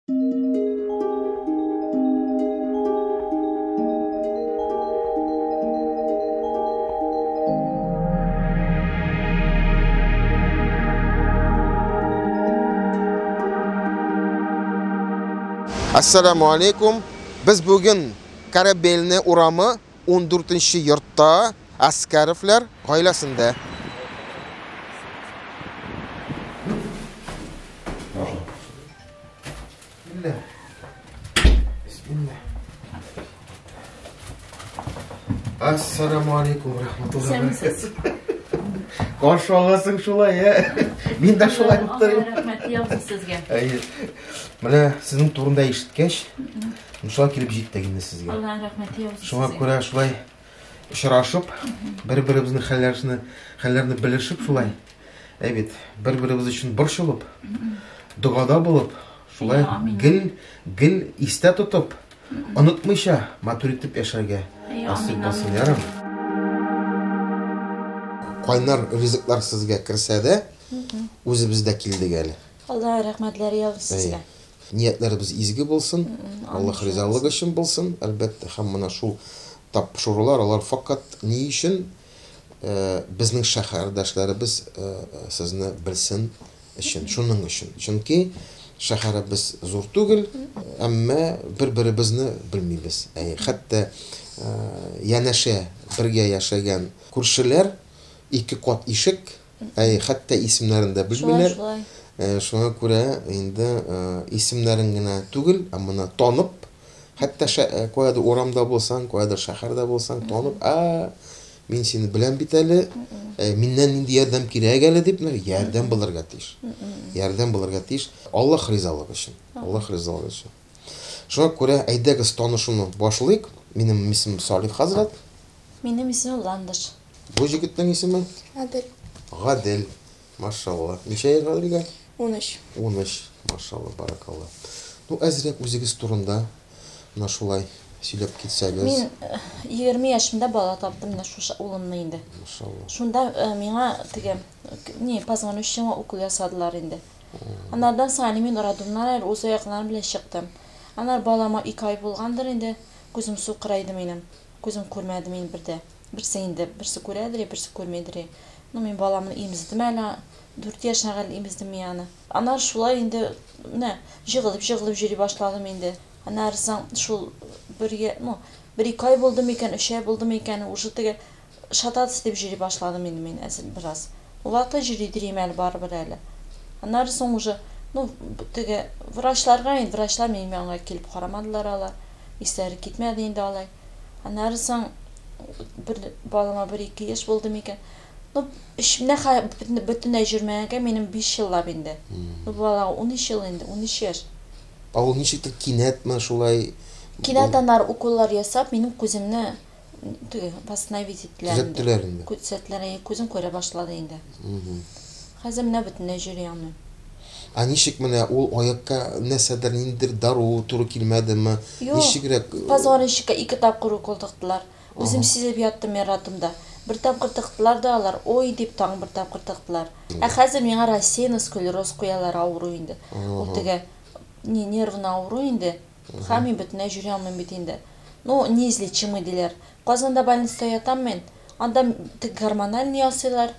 Assalamu alaikum. Biz bugün Karabelni uramı 14-yurtda Askarevlar oilasida. Bismillah. Assalamu alaikum rahmatullah. Sensiz. Qarşı olasın şulay ya. Men de şulay Allah rahmet yavrum sizge. Mana sizning turunda eshitgach, inshaalloh kelib jetdagindi sizga. Allah rahmet yavrum sizge. Shunga ko'ra shulay uchrashib, bir-birimizni hallarini bilishib shulay. Evet, bir-birimiz uchun bir bo'lib, duoda bo'lib, shulay gil esda tutib, unutmaycha matur etib yasharga nasib bo'lsin yaram. Qaynar rizqlar sizga kirsa-da, o'zi bizda keldi gali. Allah rahmetleri yavrum sizge. Niyetlerimiz izgi bo'lsin, Allah rizaligi uchun bo'lsin. Albatta ham mana shu topshiriqlar ular faqat ne uchun bizning shahardashlarimiz sizni bilsin uchun, shuning uchun. Chunki shaharimiz zo'r tugul, ammo bir-birimizni bilmaymiz. Hatto yanasha birga yashagan ko'rshillar ikki qat eshik, hatto ismlarini da bilmaylar. Şuna ko'ra endi ismlaringni tugul, ammo tanib, hatto qo'yadi o'ramda bo'lsang, qo'yadi shaharda bo'lsang, tanib, men seni bilan bitali, mendan endi yordam kerak gali deb yordam bo'larga tish. Yordam bo'larga tish. Alloh rizoligi uchun. Alloh rizoligi uchun. Shuna ko'ra aydag'iz tanishuvni boshlaylik. Mening ismim Solih Hazrat. Benim ismim Landır. Bu yigitning ismi Adil. Gadil. Maşallah. Neçə yaş var? 13. 13. Maşallah, barakallah. Ну, azraq o'zingiz turunda mana shulay söylep ketsəniz. Men 20 yaşımda bala tapdım da şu oğlumla indi. Maşallah. Şunda menga tige pazarın üçün okul yasadılar indi. Onlardan sonra men oradımlar, o'z oyoqlarim bilan chiqdim. Anar balama 2 ay bo'lgandir indi. Ko'zim suqraydi menim. Ko'zim ko'rmadi men birde. Birsi indi, birsi ko'radi, birsi ko'rmaydi. No men balamni emizdim hala 4 yaşına geldi emizdim yani. Anar şulay indi ne jığılıp jüri başladım indi. Anarsan şul bir iki ay buldum iken, 3 ay buldum iken, uşuttu şatat istep jüri başladım indi men esil biraz. Ulata jüri diremel bar böyle. Anarsan uje tege vraçlarga indi, vraçlar benim yanıma kelip qaramadılar ala. İsteri gitmedi indi alay. Anarsan bir balama 1-2 yaş buldum iken. Şimdi bütün tecrübeme benim 5 yıllar bindi. Valla 13 yıl indi, 13 yaş. Ağıl neçiktir kinetme şulay? Kinetanlar okullar yasap benim gözümne basına Düzelttiler indi. Gözüm köre başladı indi. Hazımna bütün tecrübem. Neçik mene ol ayakka nesedir indir daru turu kilmedi mi? Yok. Pazarın şika 2 tapqır okul tıktılar. Özüm size bir yattım yaratımda. Bir tapqır tıktılar da alar. Oy deyip tağın bir tapqır tıktılar. Hazır mena Rossiya skleroz koyalar avru indi. O tege nervna avru indi. Хами бит не журямын бит инде. Ну, неизлечимый дилер. Казанда больница ятам мен. Анда гормональный ясыйлар.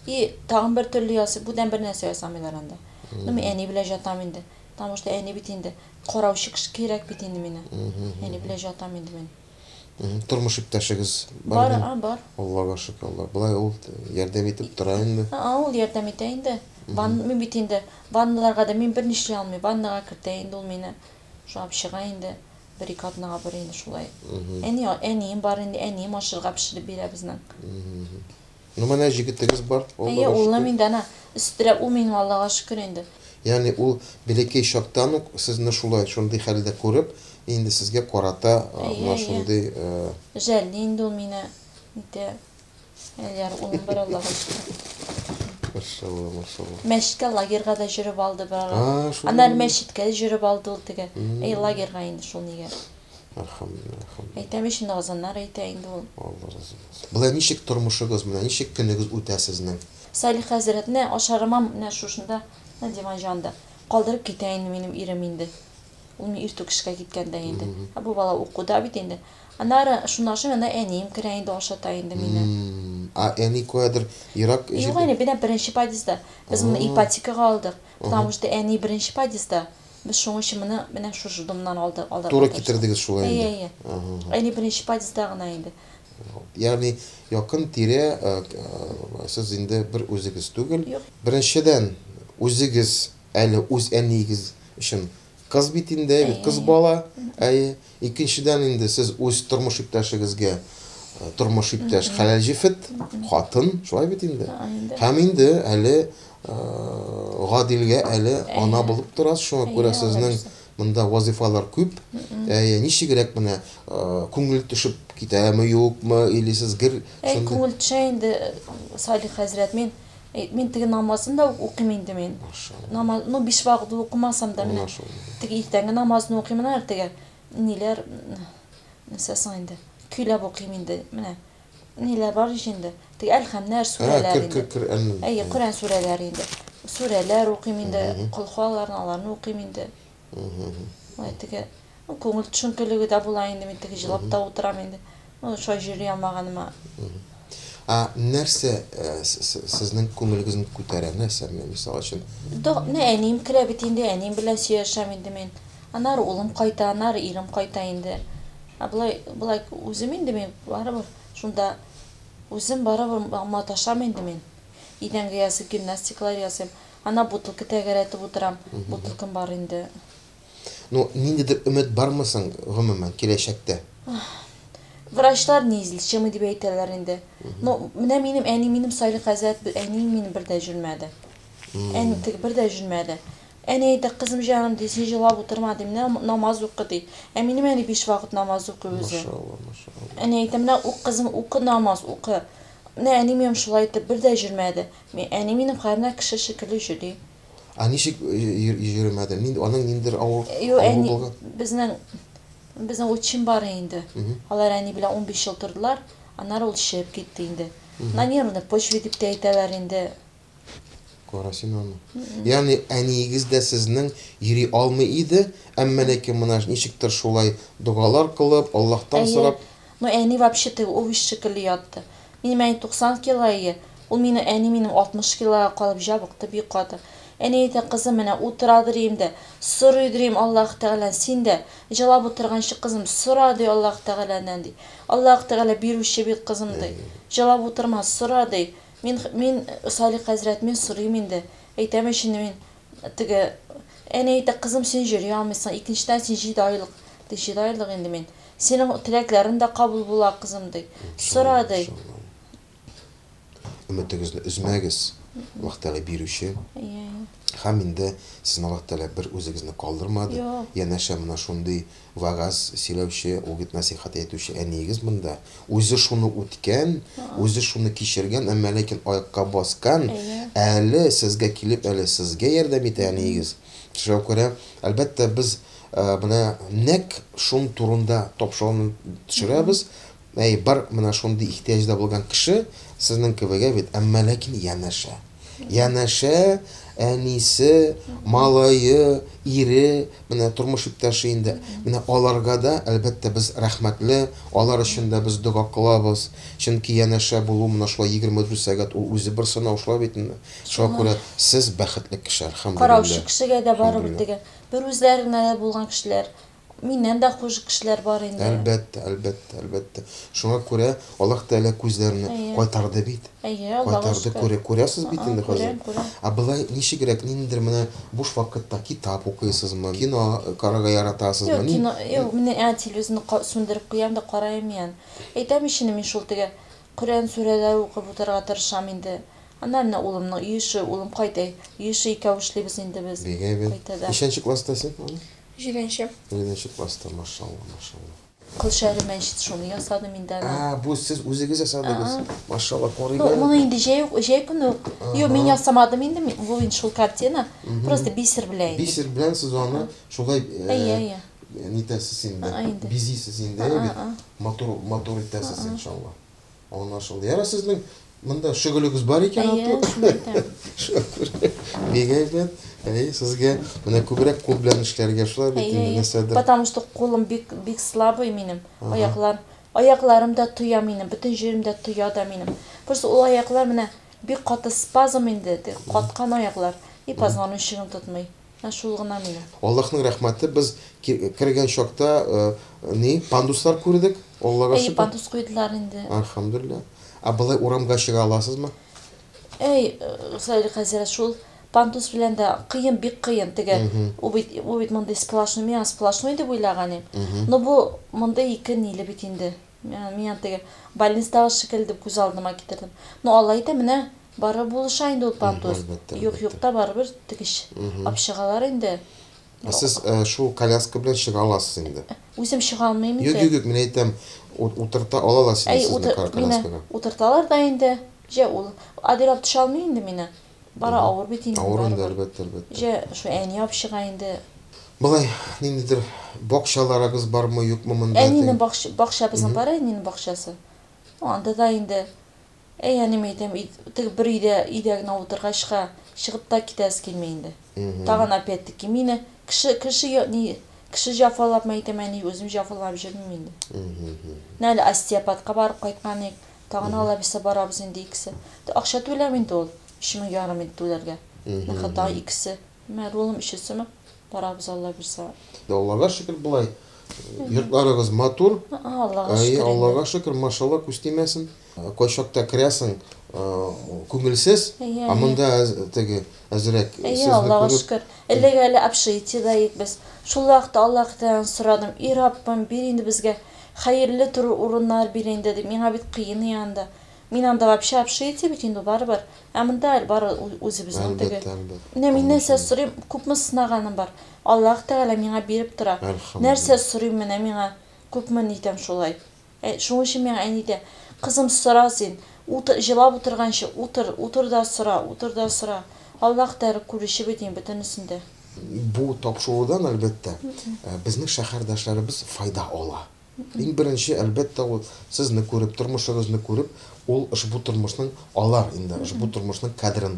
И тагын бер төрле ясы. Будан бер нәрсә ясамыйлар анда. Ну, мен әни белән жатам инде. Потому что әни бит инде. Карау чыгыш кирәк бит инде менә. Әни белән жатам инде мен. Тормыш иптәшегез бар? Бар. Аллага шөкер, Алла. Булай ул ярдәм итеп тора инде. Ул ярдәм итә инде. Мен бит инде. Ванналарга да мен бер нишләй алмый. Ваннага кертә инде ул мине. Şu apşığa indi, bir iki adına bir indi şulay. Eniyim var indi, eniyim aşırığa pişirip bire bizden. Numana jigitiniz var? Oğlum indi ana, üstüre o benim Allah'a şükür indi. Yani o bilekey şoktan sizni şulay, şunday halde ko'rib, indi sizge korata, şunday... Jelli indi o mine, elyer oğlum bir Allah'a şükür. Maşallah, maşallah. Meşitke lagerga da jürüp aldı bir ara. Anar meşitke de jürüp aldı ol tege. Lagerga indi şol niger. Elhamdülillah. Eytemi şimdi azanlar eyte indi ol. Allah razı olsun. Bula nişik turmuşuğuz mı? Nişik günüğüz ötəsizden? Salih Hazretine aşarımam ne şuşunda, ne divan janda. Kaldırıp giteyim benim irim indi. ул мен иртүк эшкә киткәндә инде. Бу бала укуда бит инде. Аннары шуннан соң менә әнием керә инде ашата инде мине. Әни куәдер ерак Юк, әни менә беренче подъездда. Без моны ипотекага алдык. Потому что әни беренче подъездда. Biz şoň işi менә шу журдымнан алды. Тура китердигез шулай инде. Әни беренче подъездда гына инде. Ягъни якын тирә сез инде бер үзегез түгел. Беренчедән үзегез әле үз әнигез өчен кыз бит инде, кыз бала. Икенчедән инде сез үз тормыш иптәшегезгә тормыш иптәш хәләл җифет, хатын, шулай бит инде. Һәм инде әле Гадилгә әле ана булып торасыз, шуңа күрә сезнең монда вазифалар күп. Ничегрәк менә күңел төшеп китәме, юкмы, или сез гер күңел төшә инде, Салих хәзрәт, мен теге намазын да укыйм инде мен. Намаз, 5 вакыт укымасам да менә. Теге иртәнге намазны укыйм, әртеге ниләр нәрсәсен инде. Көйләп укыйм инде, менә. Ниләр бар инде. Теге әлхәмнәр сүрәләр инде. Коръән сүрәләре инде. Сүрәләр укыйм инде, кулхаларны аларны укыйм инде. Теге күңел төшенкелеге дә була инде, мен теге җылап та утырам инде. Шулай җыри алмаганыма. Нәрсә сезнең күңелегезне күтәрә, нәрсә мисал өчен? Әнием керә бит инде, әнием белән сөйләшәм инде мен. Аннары улым кайта, аннары ирем кайта инде. Булай үзем инде мен барыбер шунда үзем барыбер маташам инде мен. Идәнгә ясып гимнастикалар ясыйм. Ана бутылка тәгәрәтеп утырам. Бутылкам бар инде. Ниндидер өмет бармы соң гомумән киләчәктә? Врачлар низилчеме дип әйтәләр инде. Менә минем әни, минем Салих хәзрәт, әнием минем бер дә җүрмәде. Әни теге бер дә җүрмәде. Әни әйтә, кызым җаным, дисен җылап утырма ди, менә намаз укы ди. Минем әни 5 вакыт намаз укый үзе. Машалла. Әни әйтә, менә кызым, укы намаз, укы. Менә әни минем шулай итеп бер дә җүрмәде. Әни минем хәзер кеше шикелле җыри. Ничек җөрмәде? Аның ниндидер авыр булган? Безнең учим бар инде. Алар әни белән 15 ел тордылар, аннары ул чыгып китте инде. На нервны почва дип әйтәләр инде. Карасин аны. Ягъни әниегез дә сезнең йөри алмый иде, әмма ләкин менә ничектер шулай дугалар кылып, Аллаһтан сорап. Әни вообще-то овощ шикелле ятты. Минем әни 90 кило, ул әни минем 60 килога калып жабыкты, бик каты. Әни әйтә, кызым, менә утырадыр инде. Сорыйдырым Аллаһ Тәгалә, син дә җылап утырганчы кызым, сора ди Аллаһ Тәгаләдән ди. Аллаһ Тәгалә бирүче бит кызым ди. Җылап утырма, сора ди. Мин Салих хәзрәт, мен сорыйм инде. Әйтәм шуны мин теге әни әйтә, кызым, син җыри алмыйсың, икенчедән син 7 айлык. 7 айлык инде мин. Синең теләкләрең дә кабул була, кызым ди. Сора ди. Өметегезне үзмәгез. Аллаһ Тәгалә бирүче. Һәм инде сезне Аллаһ Тәгалә бер үзегезне калдырмады. Янәшә менә шундый вагаз сөйләүче, үгит насихат итүче әниегез монда. Үзе шуны үткән, үзе шуны кичергән, әмма ләкин аякка баскан, әле сезгә килеп, әле сезгә ярдәм итә әниегез. Шуңа күрә, әлбәттә, без менә нәк шун турында тапшыруны төшерәбез. Бар менә шундый ихтиҗда булган кеше сезнең кебегә бит, әмма ләкин янәшә, әнисе, малайы, ире, менә тормыш иптәше инде. Менә аларга да әлбәттә без рәхмәтле, алар өчен дә без дуга кылабыз. Чөнки янәшә булу менә шулай 24 сәгать ул үзе бер сынау шулай бит. Шуңа күрә сез бәхетле кеше, алхамдулилла. Караучы кешегә дә барыбыр теге. Бер үзләренә булган кешеләр. Миннән дә хуш кешеләр бар инде. Әлбәттә. Шуңа күрә Аллаһ Тәгалә күзләрне кайтарды бит. Кайтарды, күрәсез бит инде хәзер. Булай ничегрәк, ниндидер менә буш вакытта китап укыйсызмы, кино карарга яратасызмы? Юк, мен телевизорны сүндереп куям да карайм ян. Әйтәм шуны, мин шул теге Коръән сүрәләре укып утырырга тырышам инде. Аннан улымның үйеше, улым кайта. Үйеше икәү эшлибез инде без. Ничәнче класста син? 7-нче. 7-нче класста, машалла. Кылшары мәчет шуны ясадым инде. Бу сез үзегез ясадыгыз. Машалла, корыйга. Моны инде җәй көне. Юк, мин ясамадым инде. Бу инде шул картина. Просто бисер белән. Бисер белән сез аны шулай нитәсез инде. Бизисез инде. Мотор итәсез иншалла. Аңлашылды. Яра сезнең Мында шөгылегез бар икән Әйе, шуны әйтәм. Шөкер. Бик әйбәт. Сезгә менә күбрәк кул белән эшләргә шулай бит инде нәрсәдер. Потому что қолым бик слабый минем. Аякларым да туя минем, бөтен җирем дә туя да минем. Просто ул аяклар менә бик каты спазм инде, каткан аяклар. И позвоночнигым тотмый. Шул гына минем. Аллаһның рәхмәте, без кергән чакта ни пандуслар күрдек. Аллаһка шөкер. Пандус куйдылар инде. Алхамдулилlah. Былай урамга чыга аласызмы? Сәлих хәзер шул пандус белән дә кыен, бик кыен теге. У бит монда сплошной, мен сплошной дип уйлаган идем. Но бу монда ике ниле бит инде. Мен теге больницада шикелле дип күз алдыма китердем. Но Алла әйтә, менә бары булыша инде ул пандус. Юк-юкта барыбер тегеш апшыгалар инде. Сез шул коляска белән чыга аласыз инде. Үзем чыга алмыйм инде. Юк, мен әйтәм, утырта аласыз сезне коляскага. Утырталар да инде. Же ул адилап төшә алмый инде мине. Бара авыр бит инде. Авыр инде, әлбәттә. Же шу әни апшыга инде. Былай ниндидер бакчаларыгыз бармы, юкмы монда? Әнинең бакча безнең бар, әнинең бакчасы. Анда да инде әни мәйтәм, теге бер өйдә генә утыргачка чыгып та китәс килмәй инде. Тагын опять-таки мине кеше җафалап мәйтәм, әни үзем җафалап җөрмим инде. Нәле остеопатка барып кайткан идек. Тагын алабызса барабыз инде икесе. Акча түләм инде ул. 3,5 мең түләргә. Хәтта икесе. Мен ролым ишесеме? Барабыз Алла бирсә. Аллага шөкер булай. Йортларыгыз матур. Аллага шөкер. Аллага шөкер, машалла, күз тимәсен. Кайчакта керәсең, күңелсез, монда теге әзрәк сезне Аллага шөкер. Әлегә общежитиедә без. Шул вакытта Аллаһтан сорадым. И Раббым, бир инде безгә хәерле урыннар бир инде дип. Миңа бит кыен янда. Мин анда вообще общежитие бит инде барыбер. Монда бар үзебезнең теге. Мен нәрсә сорыйм, күпме сынаганым бар. Аллаһ Тәгалә миңа биреп тора. Нәрсә сорыйм менә миңа күпме нитәм шулай. Шуның өчен миңа әйтә, кызым сора син, җылап утырганчы утыр да сора. Аллаһ Тәгалә күрешеп бит бөтенесендә. Бу тапшырудан әлбәттә безнең шәһәрдәшләребез файда ала. Иң беренче әлбәттә ул сезне күреп, тормышыгызны күреп, ул бу тормышның алар инде, бу тормышның кадрын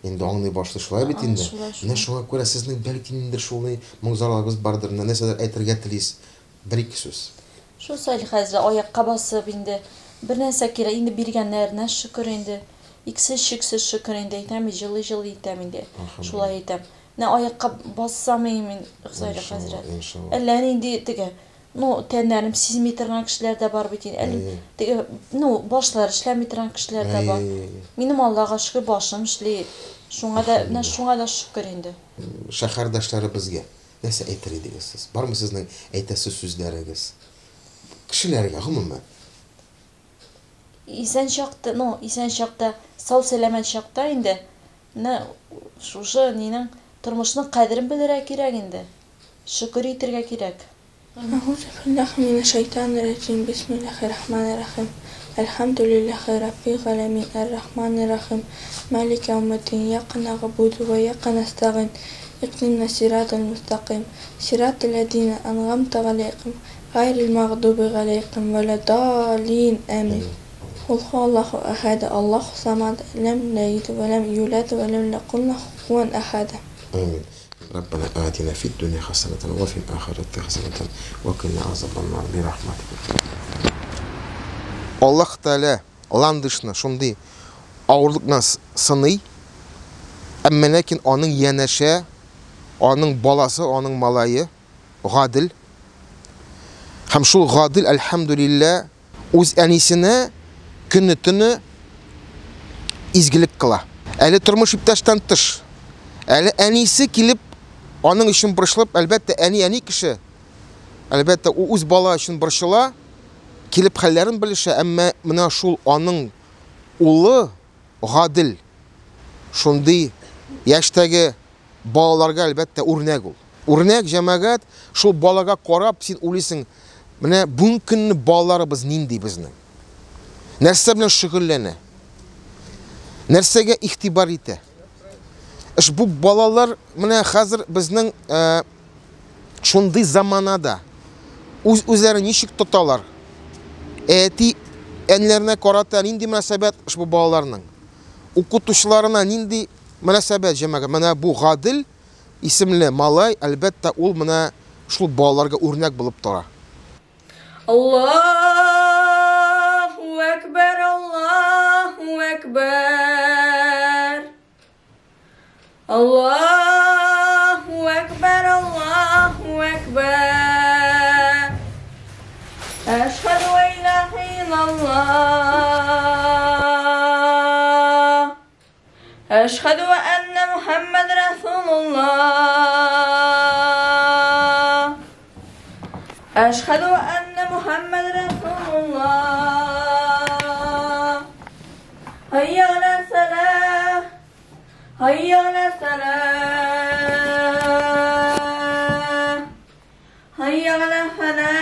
инде аңлый башлый шулай бит инде. Менә шуңа күрә сезнең бәлки инде шулай моңзарлагыз бардыр, нәрсәдер әйтергә телис. Бер-ике сүз. Шул Сәлих хәзер аякка басып инде бер нәрсә кирәк инде биргәннәренә шөкер инде. Иксез шиксез шөкер инде әйтәм, җылы әйтәм инде. Шулай әйтәм. Менә аякка бассам мин Сәлих хәзрәт. Әллә инде теге тәннәрем сизми торган кешеләр дә бар бит инде. Теге, башлары эшләми торган кешеләр дә бар. Минем Аллага шөкер башым эшли. Шуңа да шөкер инде. Шәһәрдәшләребезгә нәрсә әйтер идегез сез? Бармы сезнең әйтәсе сүзләрегез? Кешеләргә гомумән. Исән чакта, сау сәламәт чакта инде. Менә шушы нинең тормышның кадерен белергә кирәк инде. Шөкер итәргә кирәк. أعوذ بالله من الشيطان الرجيم بسم الله الرحمن الرحيم الحمد لله رب العالمين الرحمن الرحيم مالك يوم الدين إياك نعبد وإياك نستعين اهدنا الصراط المستقيم صراط الذين أنعمت عليهم غير المغضوب عليهم ولا الضالين آمين قل هو الله أحد الله الصمد لم يلد ولم يولد ولم يكن له كفوا أحد آمين ربنا آتنا في الدنيا حسنة وفي الآخرة حسنة وقنا عذاب النار برحمتك. Аллаһ Тәгалә ландышны шундый авырлыкны сыный. Әмма ләкин аның янәшә, аның баласы, аның малайы гадил. Һәм шул гадил әлхәмдүлилләh үз әнисенә көнне-төне изгелек кыла. Әле тормыш иптәштән тыш. Әле әнисе килеп аның өчен борчылып, әлбәттә әни кеше. Әлбәттә ул үз бала өчен борчыла, килеп хәлләрен белешә, әмма менә шул аның улы гадил шундый яшьтәге балаларга әлбәттә үрнәк ул. Үрнәк җәмәгать шул балага карап син уйлыйсың, менә бүген көнне балаларыбыз нинди безнең? Нәрсә белән шөгыльләнә? Нәрсәгә игътибар итә? Бу балалар менә хәзер безнең шундый заманада үзләрен ничек тоталар? Әти Enlerine karata nindi münasebet bu bağlarının. Okutuşlarına nindi münasebet cemaat. Mana bu Gadil isimli malay elbette ol mana şu bağlarga örnek bulup tora. Allahu Ekber, Allahu Ekber. Allahu Ekber, Allahu Ekber. Eşhedü en la ilahe illallah. Eşhedü enne Muhammed Resulullah. Eşhedü enne Muhammed Resulullah. Hayya ala salah. Hayya ala salah. Hayya ala falah.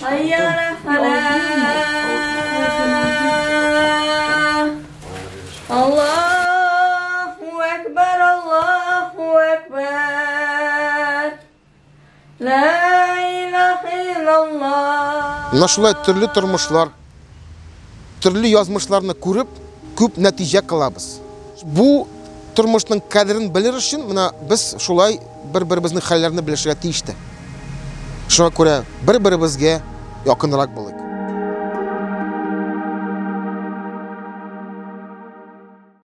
Hayya ala falah. Allahu Ekber, Allahu Ekber. La ilahe illallah. Naşulay türlü turmuşlar, türlü yazmışlarını görüp köp netice kılabız. Bu turmuşun kadrini bilir için mana biz şulay bir-birimizning hallerini bilishga tiyishdi. Şuna göre bir-birimizga yaqinroq bo'laylik.